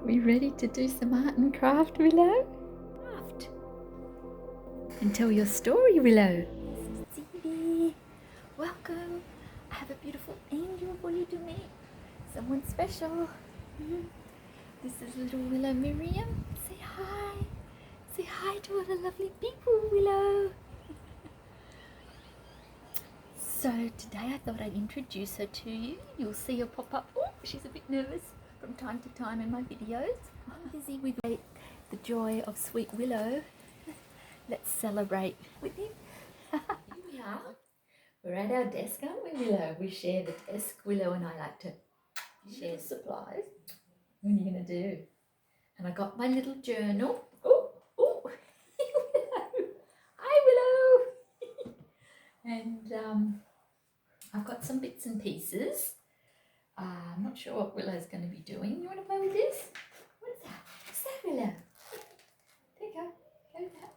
We ready to do some art and craft, Willow? Craft. And tell your story, Willow. This is Yvie. Welcome. I have a beautiful angel for you to meet. Someone special. This is little Willow Miriam. Say hi. Say hi to all the lovely people, Willow. So today I thought I'd introduce her to you. You'll see her pop up. Oh, she's a bit nervous from time to time in my videos. I'm busy with the joy of sweet Willow. Let's celebrate with him. Here we are. We're at our desk, aren't we, Willow? We share the desk. Willow and I like to share supplies. What are you going to do? And I got my little journal. Oh, Willow. Hi, Willow. And I've got some bits and pieces. I'm not sure what Willow's going to be doing. You want to play with this? What is that? What's that, Willow? There you go. Go with that.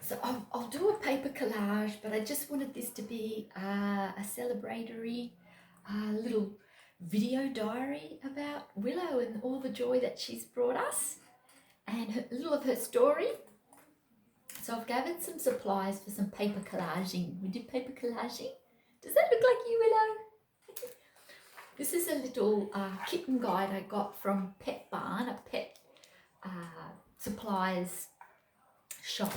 So I'll do a paper collage, but I just wanted this to be a celebratory little video diary about Willow and all the joy that she's brought us and a little of her story. So I've gathered some supplies for some paper collaging. We did paper collaging. Does that look like you, Willow? This is a little kitten guide I got from Pet Barn, a pet supplies shop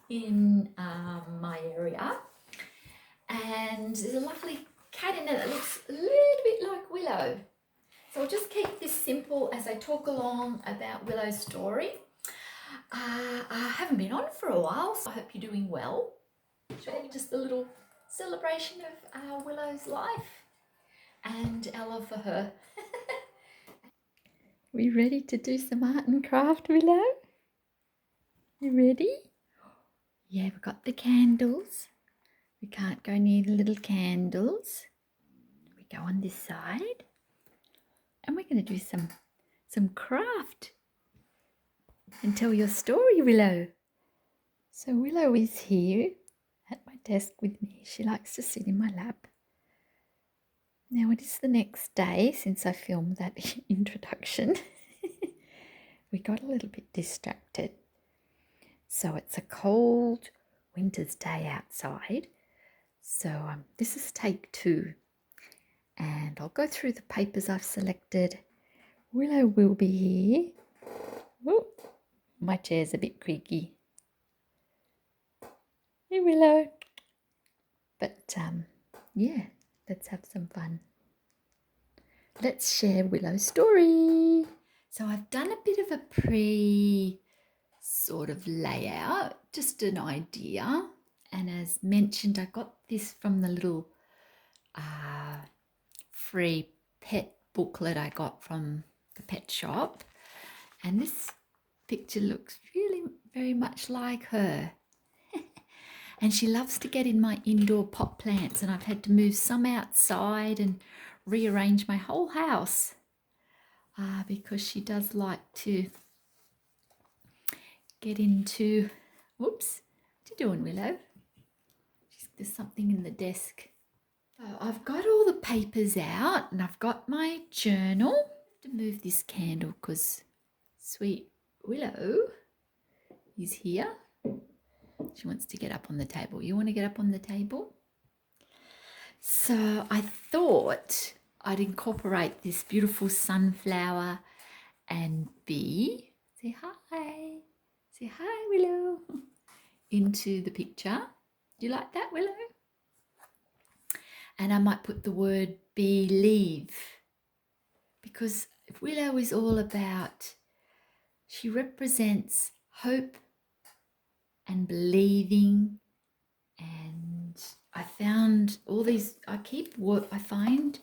in my area. And there's a lovely cat in it that looks a little bit like Willow. So I'll just keep this simple as I talk along about Willow's story. I haven't been on for a while, so I hope you're doing well. Just a little celebration of Willow's life and our love for her. We ready to do some art and craft, Willow? You ready? Yeah, we've got the candles. We can't go near the little candles. We go on this side. And we're going to do some craft. And tell your story, Willow. So Willow is here at my desk with me. She likes to sit in my lap. Now it is the next day since I filmed that introduction. We got a little bit distracted. So it's a cold winter's day outside. So this is take 2. And I'll go through the papers I've selected. Willow will be here. Whoop. My chair's a bit creaky. Hey, Willow. But yeah, let's have some fun. Let's share Willow's story. So I've done a bit of a sort of layout, just an idea. And as mentioned, I got this from the little free pet booklet I got from the pet shop. And this picture looks really very much like her. And she loves to get in my indoor pot plants, and I've had to move some outside and rearrange my whole house because she does like to get into... Whoops, what are you doing, Willow? There's something in the desk. So I've got all the papers out and I've got my journal. I have to move this candle because sweet Willow is here. She wants to get up on the table. You want to get up on the table? So I thought I'd incorporate this beautiful sunflower and bee. Say hi. Say hi, Willow. Into the picture. Do you like that, Willow? And I might put the word believe, because Willow is all about, she represents hope and believing. And I found all these, I find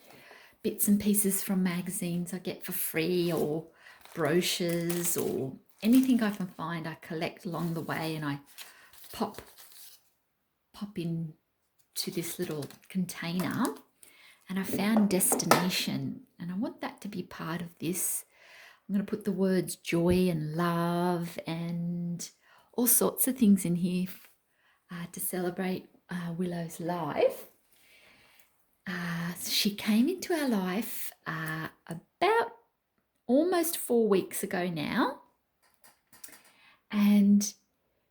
bits and pieces from magazines I get for free, or brochures, or anything I can find I collect along the way, and I pop in to this little container. And I found destination, and I want that to be part of this. I'm going to put the words joy and love and all sorts of things in here to celebrate Willow's life. She came into our life about almost 4 weeks ago now, and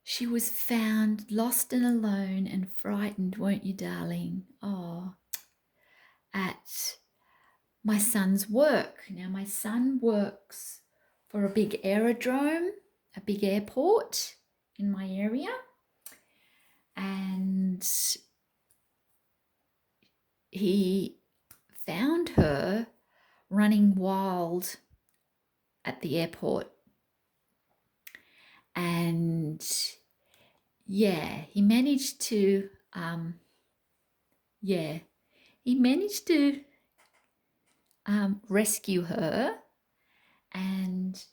she was found lost and alone and frightened, weren't you, darling? Oh, at my son's work. Now, my son works for a big aerodrome, a big airport in my area, and he found her running wild at the airport. And yeah, he managed to rescue her. And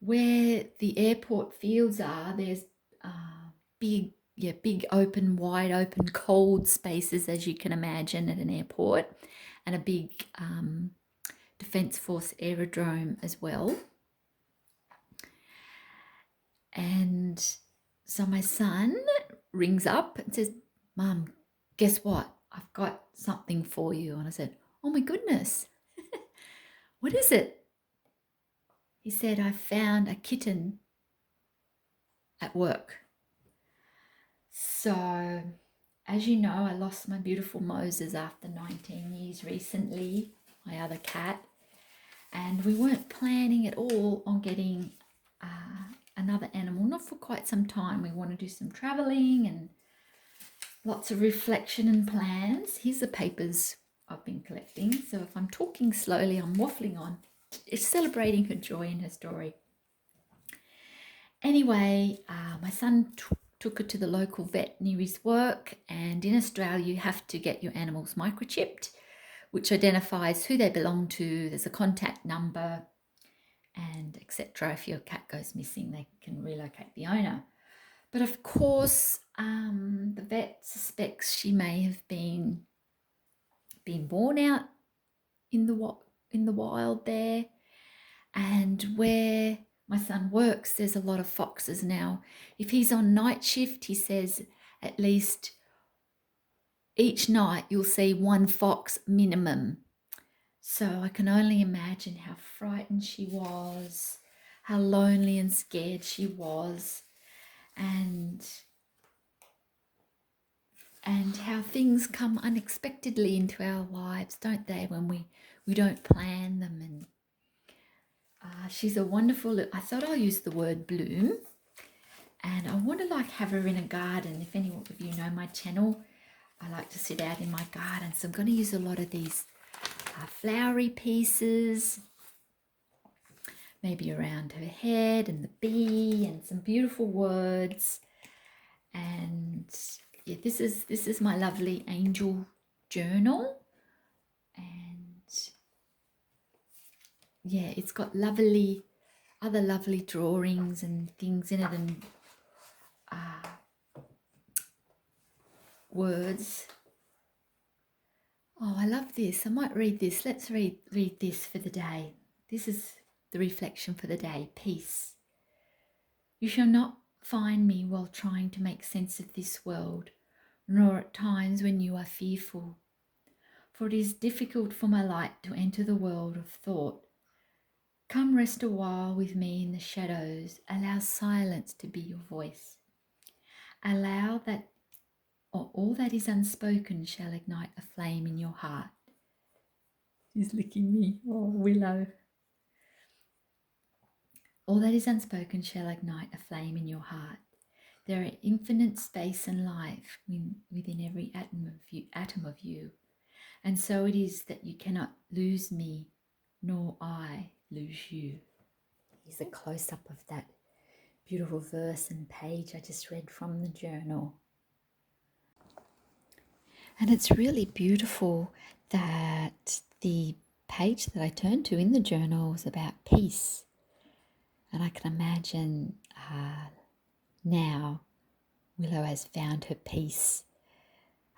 where the airport fields are, there's big open, wide open, cold spaces, as you can imagine, at an airport, and a big Defence Force aerodrome as well. And so my son rings up and says, "Mum, guess what? I've got something for you." And I said, "Oh my goodness, what is it?" He said, "I found a kitten at work." So, as you know, I lost my beautiful Moses after 19 years recently, my other cat, and we weren't planning at all on getting another animal, not for quite some time. We want to do some traveling and lots of reflection and plans. Here's the papers I've been collecting. So if I'm talking slowly, I'm waffling on. It's celebrating her joy in her story. Anyway, my son took her to the local vet near his work, and in Australia you have to get your animals microchipped, which identifies who they belong to. There's a contact number and etc. If your cat goes missing, they can relocate the owner. But of course, the vet suspects she may have been born out in the wild there, and where my son works, there's a lot of foxes now. If he's on night shift, he says at least each night you'll see one fox minimum. So I can only imagine how frightened she was, how lonely and scared she was, and how things come unexpectedly into our lives, don't they, when we don't plan them. And she's a wonderful, I thought I'll use the word bloom, and I want to have her in a garden. If any of you know my channel, I like to sit out in my garden, so I'm going to use a lot of these flowery pieces, maybe around her head, and the bee, and some beautiful words. And yeah, this is my lovely angel journal, and yeah, it's got other lovely drawings and things in it, and words. Oh, I love this. I might read this. Let's read this for the day. This is the reflection for the day. Peace. You shall not find me while trying to make sense of this world, nor at times when you are fearful. For it is difficult for my light to enter the world of thought. Come rest a while with me in the shadows. Allow silence to be your voice. Allow that all that is unspoken shall ignite a flame in your heart. She's licking me. Oh, Willow. All that is unspoken shall ignite a flame in your heart. There are infinite space and life within every atom of you. And so it is that you cannot lose me, nor I lose you. Here's a close-up of that beautiful verse and page I just read from the journal. And it's really beautiful that the page that I turned to in the journal was about peace. And I can imagine now Willow has found her peace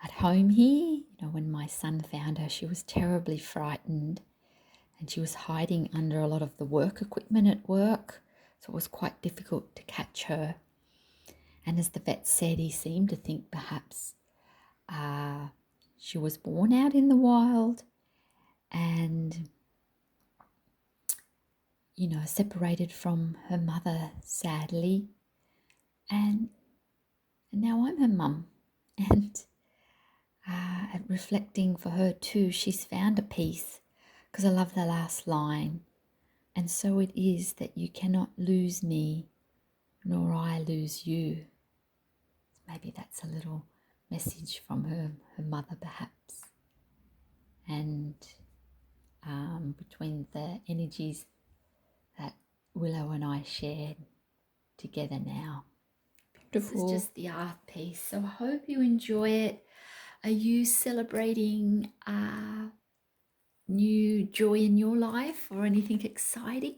at home here. You know, when my son found her, she was terribly frightened, and she was hiding under a lot of the work equipment at work, so it was quite difficult to catch her. And as the vet said, he seemed to think perhaps She was born out in the wild and, separated from her mother, sadly. And now I'm her mum. And reflecting for her too, she's found a peace, because I love the last line. And so it is that you cannot lose me, nor I lose you. Maybe that's a little message from her mother, perhaps. And between the energies that Willow and I shared together now. Beautiful. This is just the art piece, so I hope you enjoy it. Are you celebrating new joy in your life or anything exciting?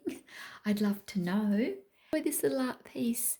I'd love to know. Enjoy this little art piece.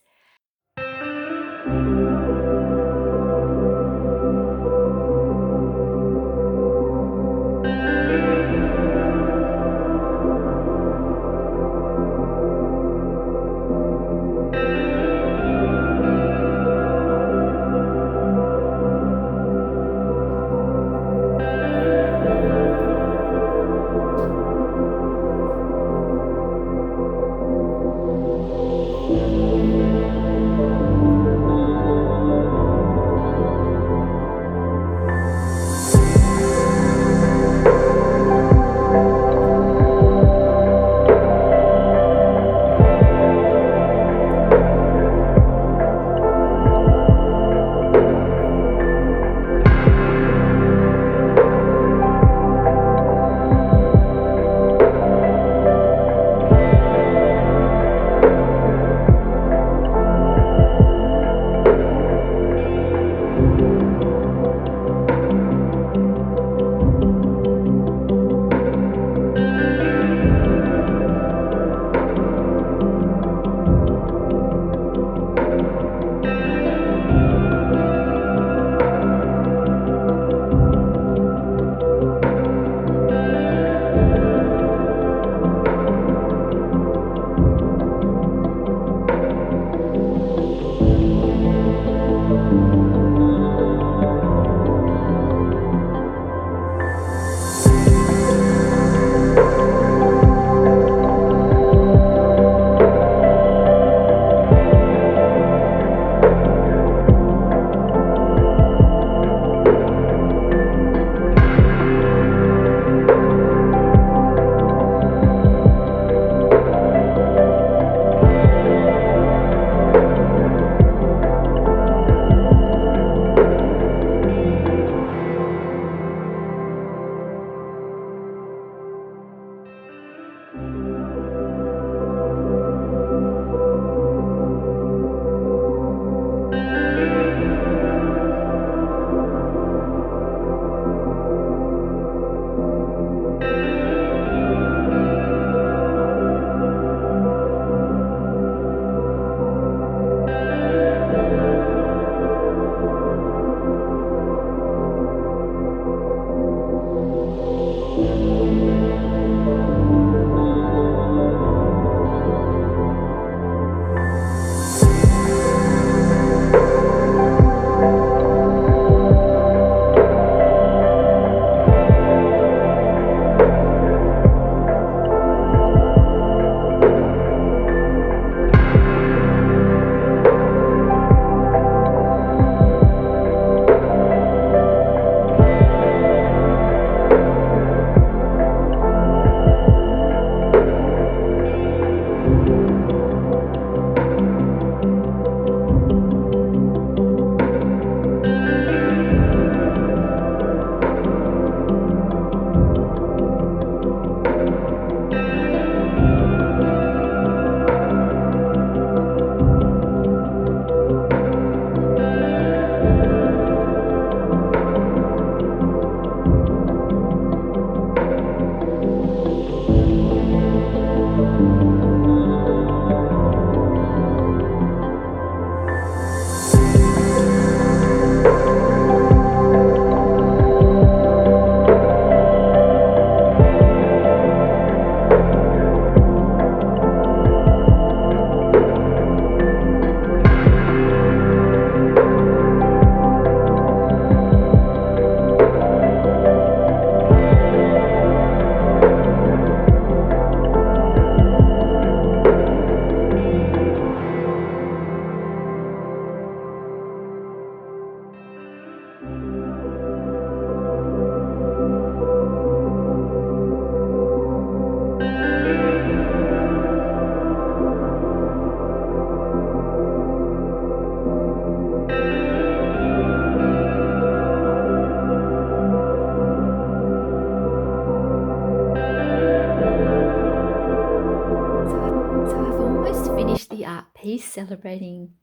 celebrating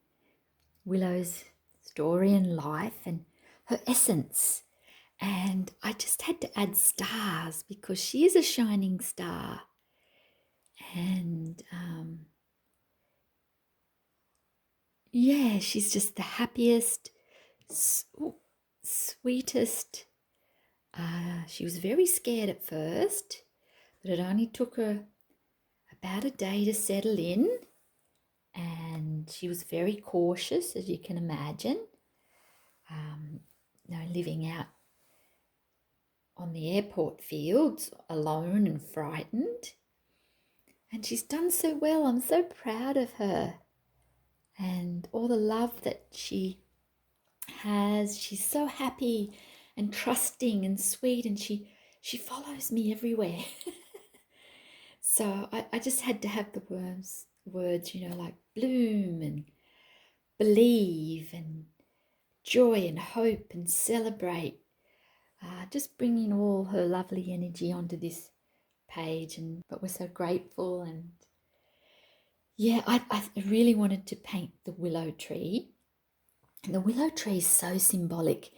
Willow's story and life and her essence. And I just had to add stars because she is a shining star. And yeah, she's just the happiest, sweetest. She was very scared at first, but it only took her about a day to settle in. And she was very cautious, as you can imagine, living out on the airport fields alone and frightened. And she's done so well. I'm so proud of her and all the love that she has. She's so happy and trusting and sweet, and she follows me everywhere. So I just had to have the words, like bloom and believe and joy and hope and celebrate. Just bringing all her lovely energy onto this page, but we're so grateful. And yeah, I really wanted to paint the willow tree. And the willow tree is so symbolic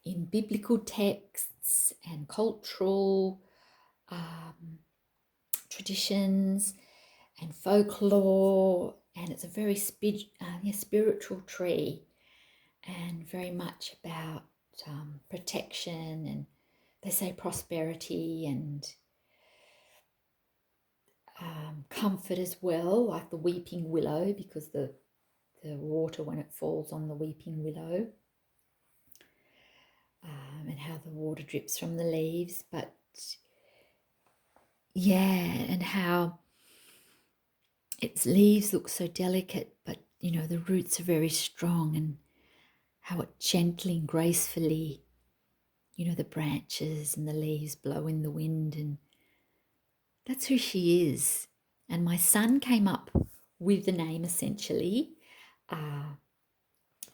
in biblical texts and cultural traditions and folklore, and it's a very spiritual tree, and very much about protection, and they say prosperity and comfort as well, like the weeping willow, because the water when it falls on the weeping willow, and how the water drips from the leaves, but yeah, and how its leaves look so delicate, but the roots are very strong, and how it gently and gracefully, the branches and the leaves blow in the wind, and that's who she is. And my son came up with the name essentially.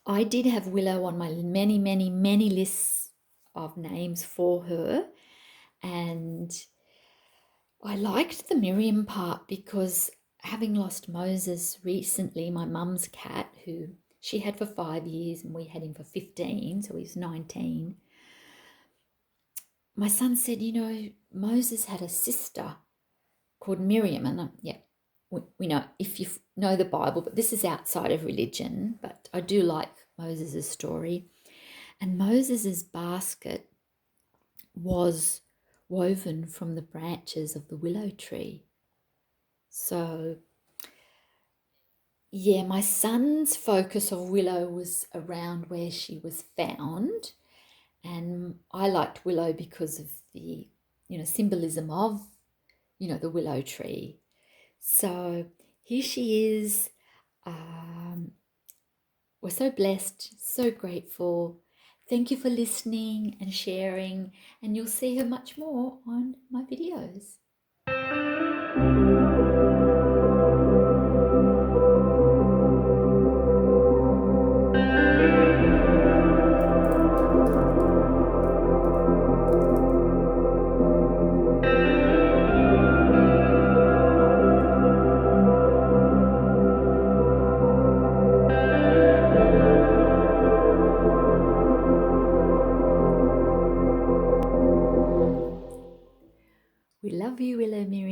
I did have Willow on my many, many, many lists of names for her, and I liked the Miriam part because having lost Moses recently, my mum's cat, who she had for 5 years and we had him for 15, so he's 19. My son said, Moses had a sister called Miriam, and we know, if you know the Bible, but this is outside of religion, but I do like Moses' story. And Moses' basket was woven from the branches of the willow tree. So yeah, my son's focus of Willow was around where she was found, and I liked Willow because of the symbolism of the willow tree. So here she is. We're so blessed, so grateful. Thank you for listening and sharing, and you'll see her much more on my videos. We love you, Willow Miriam.